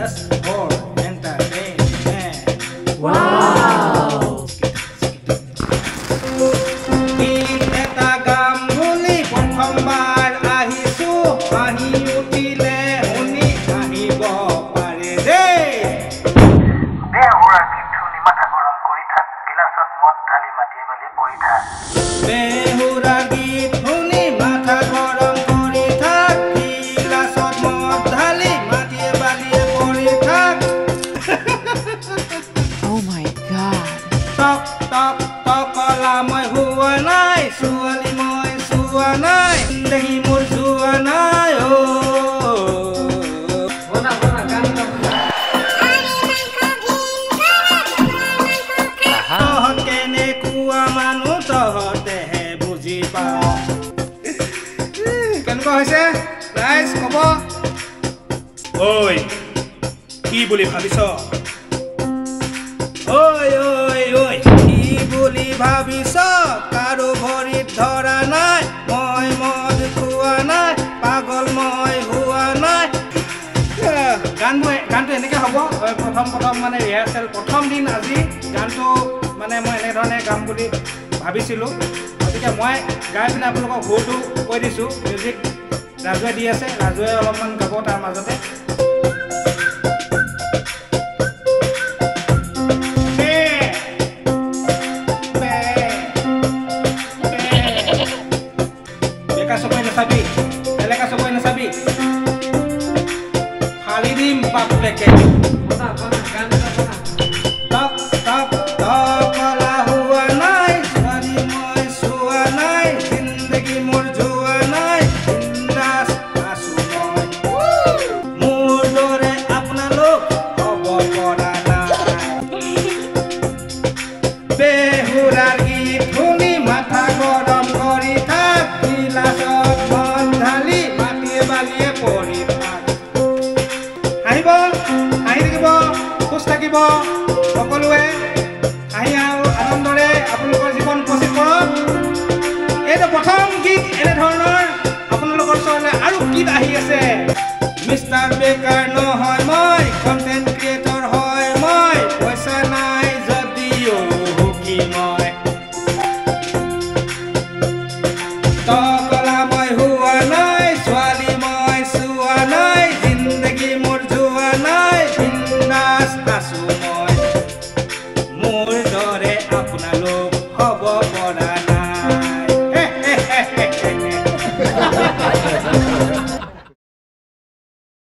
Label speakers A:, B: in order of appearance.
A: just for entertainment.
B: Wow!
A: Git eta gam buli prothombar ahisu ahi utile uni ahibo pare de.
C: Behura githuni matha gorom kori thak gilasot mod dhali mati bali boi thak.
A: Behura githuni matha gorom kori thak gilasot mod dhali mati bali boi thak.
B: Oh my God!
A: Tok tok tokala moi huwa nai suali moi suwa nai dehi mur suwa nai oh. Bona bona gan gan. Kene kuwa manu tohte he buji pao. Kenuka hoise guys kobo. Oi ki boli bhabiso? Oi oi oi ki boli bhabiso karo bhorit dhora nai moi mod kuwa nai pagol moi huwa nai. গানটো এনেকৈ হ'ব প্ৰথম মানে rehearsal প্ৰথম দিন আজি গানটো মানে মই এনেধৰণে গাম বুলি ভাবিছিলোঁ গতিকে মই গাই পিনে আপোনালোকক সুৰটো কৈ দিছোঁ মিউজিক ৰাজুৱে দি আছে ৰাজুৱে অলপমান গাব তাৰ মাজতে বেকা চপাই নাচাবি এলেকা চপাই নাচাবি Halidim papleke. Tok tok tokala huwa nai, suari moi suwa nai, zindagi mur juwa nai, indas asu moi. Mur dore apna lok hobo pora nai. Behurar git huni matha gorom kori thak, gilasot mon dhali mati balie pori thak. আহিব আহি থাকিব খুশ থাকিব সকলোৱে আহি আৰু আনন্দৰে আপোনালোকৰ জীৱন উপস্থিত কৰক এইটো প্ৰথম গীত এনেধৰণৰ আপোনালোকৰ ওচৰলৈ আৰু গীত আহি আছে মিষ্টাৰ বেকাৰ নহয় মই